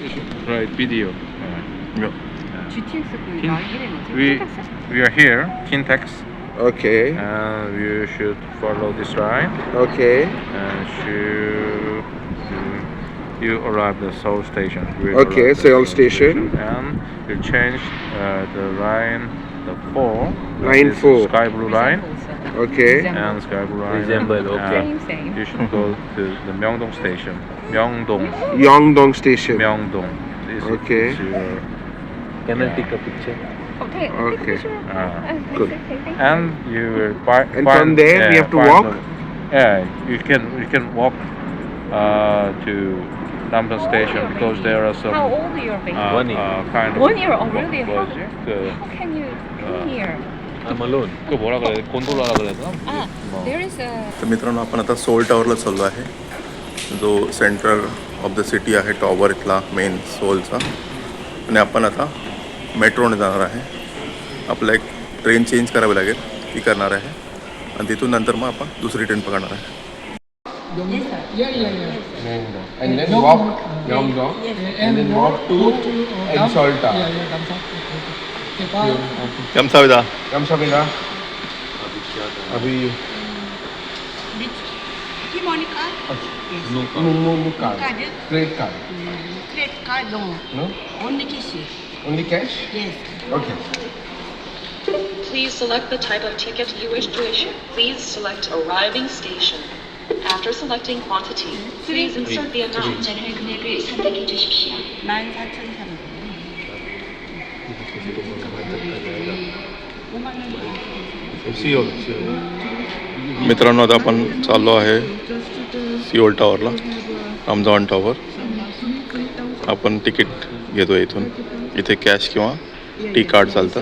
Right, video. Yeah. GTX 그 킨- 라인이 뭐지? We 킨텍스? we are here, Kintex, Okay. and you should follow this line, Okay. and you arrive at Seoul Station. You Okay, arrive at Seoul Station. and you change the line, the 4. Line this is 4. Sky blue line. Okay. And Sky blue line. Resemble, okay. Same. You should go to the Myeongdong Station. Myeongdong. Yeongdong Station. Myeongdong. This Okay. is your, Can I take a picture? Okay. Okay. Good. and you will find. And from there we have to walk? You can walk to Namdong Station because there are some How old are your baby? 1 year. kind of 1 year already? 뭐지? How can you come here? I'm alone. 그 뭐라 그래? 곤돌라라 그래서. Ah, there is a तर मित्रांनो आपण आता soul टॉवरला चाललो आहे जो centre of the city आहे tower इथला main सोलचा आणि आपण आता मेट्रोने जाणार आहे आपला एक ट्रेन चेंज करावी लागेल ती करणार आहे आणि तिथून नंतर मग आपण दुसरी ट्रेन पकडणार आहे And then walk Myeongdong and then walk to Ensolta. 감사합니다. 감사합니다. अभी Monica? no card. Card? Credit card. Credit card? No. No? Only cash. Only cash? Yes. Okay. Please select the type of ticket you wish to issue. Please select arriving station. After selecting quantity, please insert the amount. 금액을 선택해 주십시오. 14,300원. 5만 원. मित्रांनो आता आपण चाललो आहे Seoul टॉवरला रामजवान tower आपण ticket घेतो इथून इथे cash किंवा टी कार्ड चालतं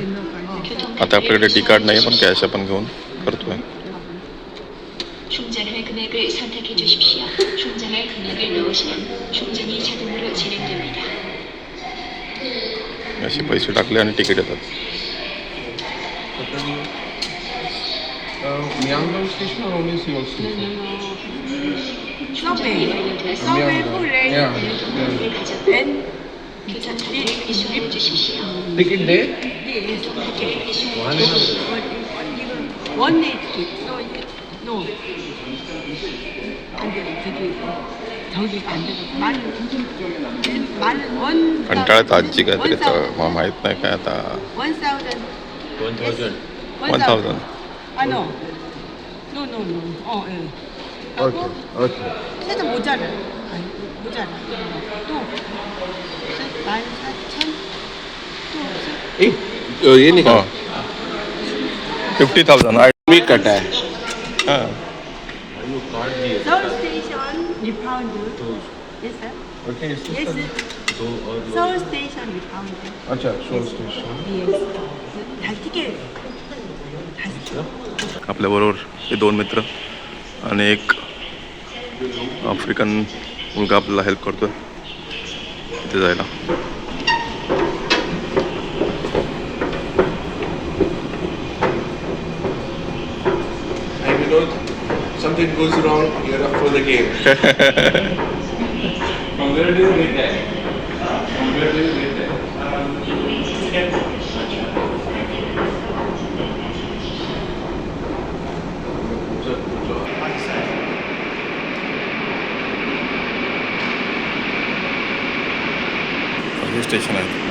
आता आपल्याकडे टी कार्ड नाही पण कॅश आपण घेऊन करतोय 충전할 금액을 선택해 주십시오. 충전할 금액을 넣으시면 충전이 자동으로 진행됩니다. असे पैसे टाकले आणि तिकीट येतात Myeongdong station or only Seoul station? Subway. Subway full rate. Yeah. And 교통카드를 이수해 주십시오. Ticket there? Yes. One day ticket. No. 안 돼. 저기 안 돼. 원. कंटाळ्यात आजी काय तरी मला माहित नाही काय आता 1,000. 1,000. 1000 아, no. No. 예. Okay. Okay. 살짝 모자라. 아니, 모자라. 또. 14,000. 또. ये नहीं हाँ 50,000 मी कट है हाँ 서울 스테이션 리파운드. Yes, sir. Okay. Yes, sir. 서울 스테이션 리파운드. अच्छा Seoul station. Yes. 다 티켓. आपल्याबरोबर हे दोन मित्र आणि एक आफ्रिकन मुलगा आपल्याला हेल्प करतोय तिथे जायला And you know, something goes wrong, you're up for the game. From where do you get that? From where do you get that? हे स्टेशन आहे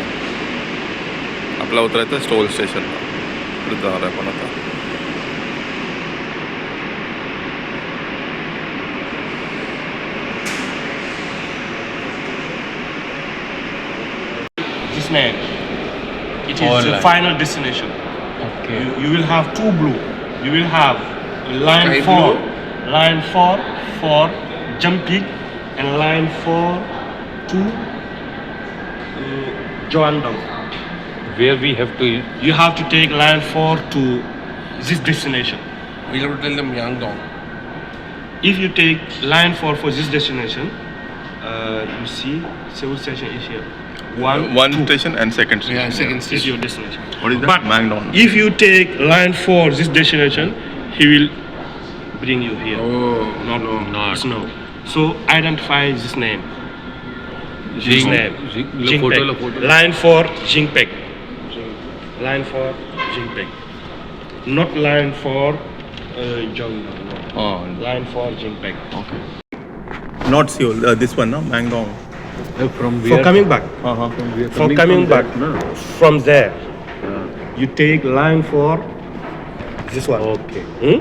आपला उतरायचं स्टोल स्टेशनला तिथे जाणार आहे पण आता This man. It is All the line. final destination. Okay. You will have two blue. You will have line Sky 4, blue. line 4 for jumping, and line 4 to Joandong. Where we have to You have to take line 4 to this destination. We'll have to tell them Myeongdong. If you take line 4 for this destination, you see Seoul station is here. one station and second Yeah, station second This is station. your destination. what is that But Mangdong if you take line 4 this destination, he will bring you here. Oh, Not not. no. So identify this name. His name. Jinpeng. Line for Jinpeng. Line for Jinpeng. Not line for Jong. No. Line for Jinpeng. Okay. Not Seoul this one ना मँगडॉंग. From For coming back. For coming back No. from there, you take line for this one. Okay.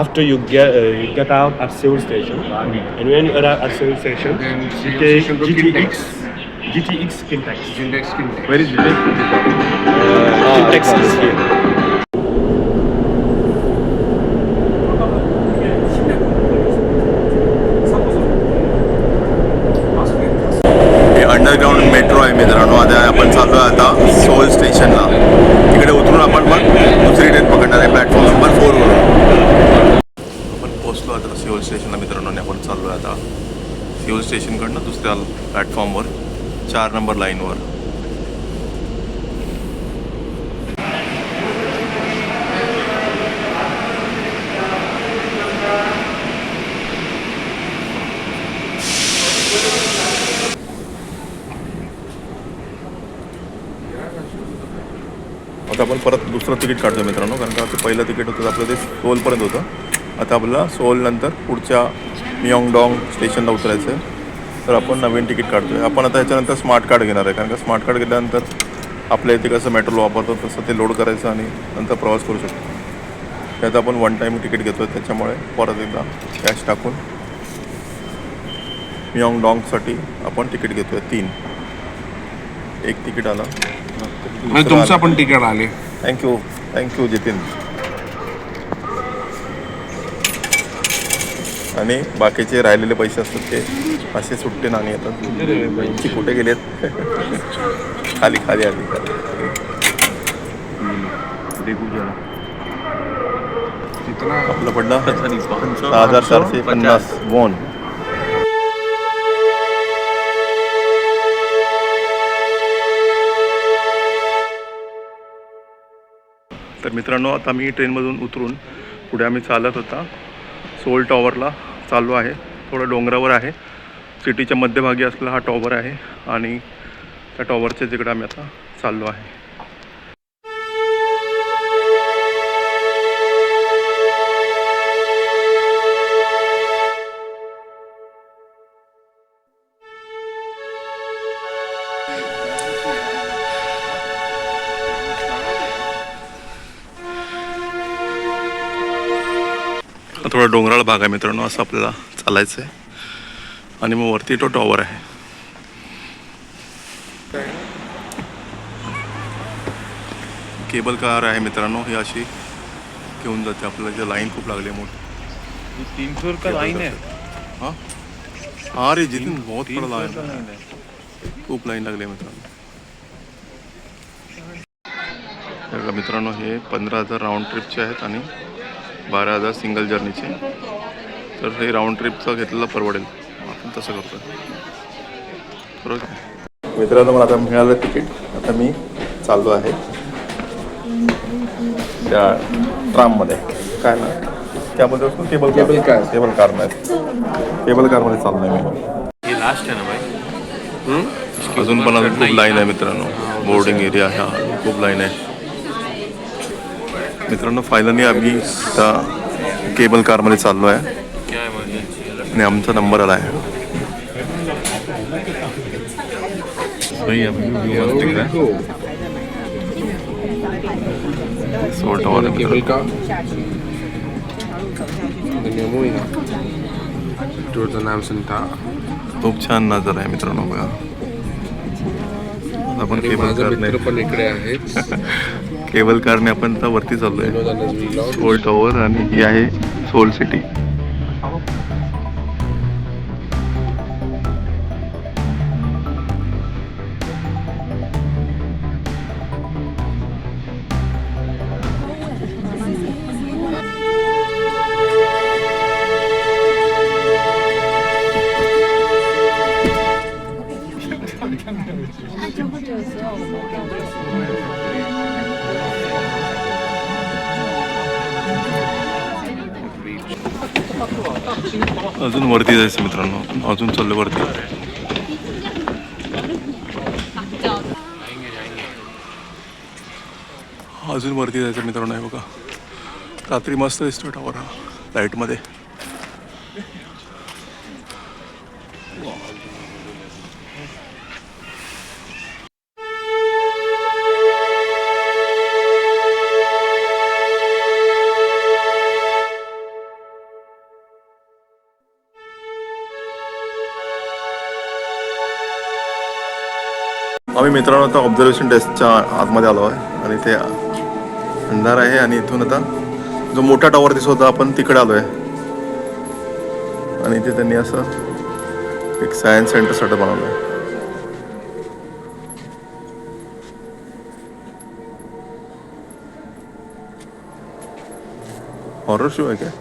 After you get out at Seoul station, and when you arrive at Seoul station, Then you Seoul take station to GTX Kintex. Jindex Kindex. Where is it? Kintex is here. हे underground metro आहे मित्रांनो. आता आपण चाललो आहे आता soul स्टेशनला. तिकडे उतरून आपण मग दुसरी ट्रेन पकडणार आहे प्लॅटफॉर्म नंबर 4वरून. आपण पोचलो आता सिओल स्टेशनला मित्रांनो आणि आपण चाललो आहे आता सिओल स्टेशनकडनं दुसऱ्या प्लॅटफॉर्मवर 4 नंबर लाईनवर. आता आपण परत दुसरं तिकीट काढतो मित्रांनो, कारण का ते पहिलं तिकीट होतं आपलं ते सोलपर्यंत होतं. आता आपल्याला सोल नंतर पुढच्या मियोंगडॉंग स्टेशनला उतरायचं आहे. तर आपण नवीन तिकीट काढतो आहे. आपण आता ह्याच्यानंतर स्मार्ट कार्ड घेणार आहे, कारण का स्मार्ट कार्ड घेतल्यानंतर आपल्या इथे कसं मेट्रो वापरतो तसं ते लोड करायचं आणि नंतर प्रवास करू शकतो. त्यात आपण वन टाईम तिकीट घेतो आहे, त्याच्यामुळे परत एकदा कॅश टाकून मियोंगडॉंगसाठी आपण तिकीट घेतो आहे 3. एक तिकीट आला. म्हणजे तुमचं पण तिकीट आले. थँक्यू जितीन. आणि बाकीचे राहिलेले पैसे असतात ते असे सुट्टे नाणी येतात. पैसे कुठे गेलेत? खाली आली आपलं पडलं 6450 वॉन. तर मित्रांनो आता मी ट्रेनमधून उतरून पुढे आम्ही चालत होता सोल टॉवरला चाललो आहे. थोडं डोंगरावर आहे. सिटीच्या मध्यभागी असलेला हा टॉवर आहे आणि त्या टॉवरच्या तिकडे आम्ही आता चाललो आहे. थोडा डोंगराळ भाग आहे मित्रांनो. असं आपल्याला चालायचं आहे आणि मग वरती तो टॉवर आहे. केबल कार आहे मित्रांनो. ही अशी घेऊन जाते आपल्याला. इथे लाईन खूप लागली आहे मोठी. 300 का लाइन है. हाँ रे जितिन बहुत बड़ा लाइन है. खूप लाईन लागली आहे मित्रांनो. मित्रांनो हे 15,000 राऊंड ट्रिपचे आहेत आणि 12,000 सिंगल जर्नीचे. तर हे राऊंड ट्रिपचं घेतलेलं परवडेल. आपण तसं करतो बरोबर. मित्रांनो मला आता मिळालं तिकीट. आता मी चाललो आहे त्या ट्राममध्ये. काय ना त्यामध्ये असतो केबल कार नाही केबल कारमध्ये चाललो आहे मी. ये लास्ट है ना भाई. अजून पण अजून खूप लाईन आहे मित्रांनो. बोर्डिंग एरिया ह्या खूप लाईन आहे मित्रांनो. फायनली आम्ही त्या केबल कारमध्ये चाललो आहे आणि आमचा नंबर आला आहे. सोल tower cable car. Then you're moving up towards the Namsan Tower. खूप छान नजर आहे मित्रांनो बघा. आपण केबल कारने पण इकडे आहेत. केबल कारने आपण आता वरती चाललोय Vlog. सोल टॉवर आणि ही आहे सोल सिटी. अजून वरती जायचं मित्रांनो. अजून चाललं वरती. अजून वरती जायचं मित्रांनो आहे बघा. रात्री मस्त दिसतो टॉवर हा लाईटमध्ये. आम्ही मित्रांनो आता ऑब्झर्वेशन डेस्कच्या आतमध्ये आलो आहे आणि ते अंधार आहे आणि इथून आता जो मोठा टॉवर दिसत होता आपण तिकडे आलो आहे आणि इथे त्यांनी असं एक सायन्स सेंटरसाठी बनवलं आहे. हॉरर शो आहे काय?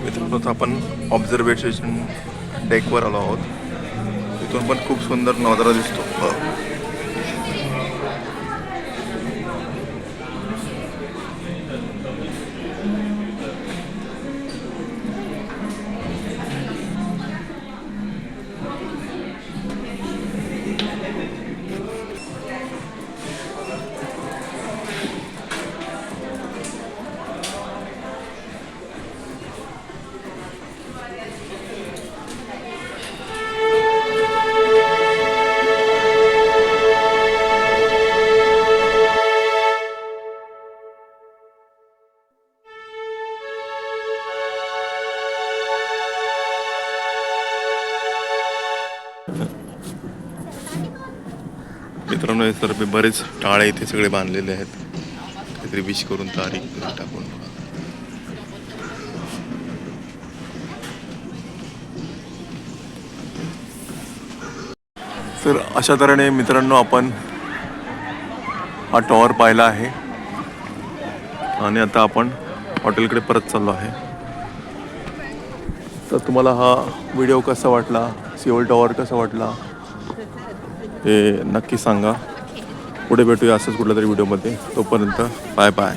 मित्रांनो आता आपण ऑब्झर्वेशन डेकवर आलो आहोत. तिथून पण खूप सुंदर नजारा दिसतो. मित्रांनो हे तर बरेच टाळे इथे सगळे बांधलेले आहेत. काहीतरी विश करून तारीख टाकून. तर अशा तऱ्हेने मित्रांनो आपण हा टॉवर पाहिला आहे आणि आता आपण हॉटेलकडे परत चाललो आहे. तर तुम्हाला हा व्हिडिओ कसा वाटला, सिओल टॉवर कसा वाटला हे नक्की सांगा. पुढे भेटूया असंच कुठल्या तरी व्हिडिओमध्ये. तोपर्यंत बाय बाय.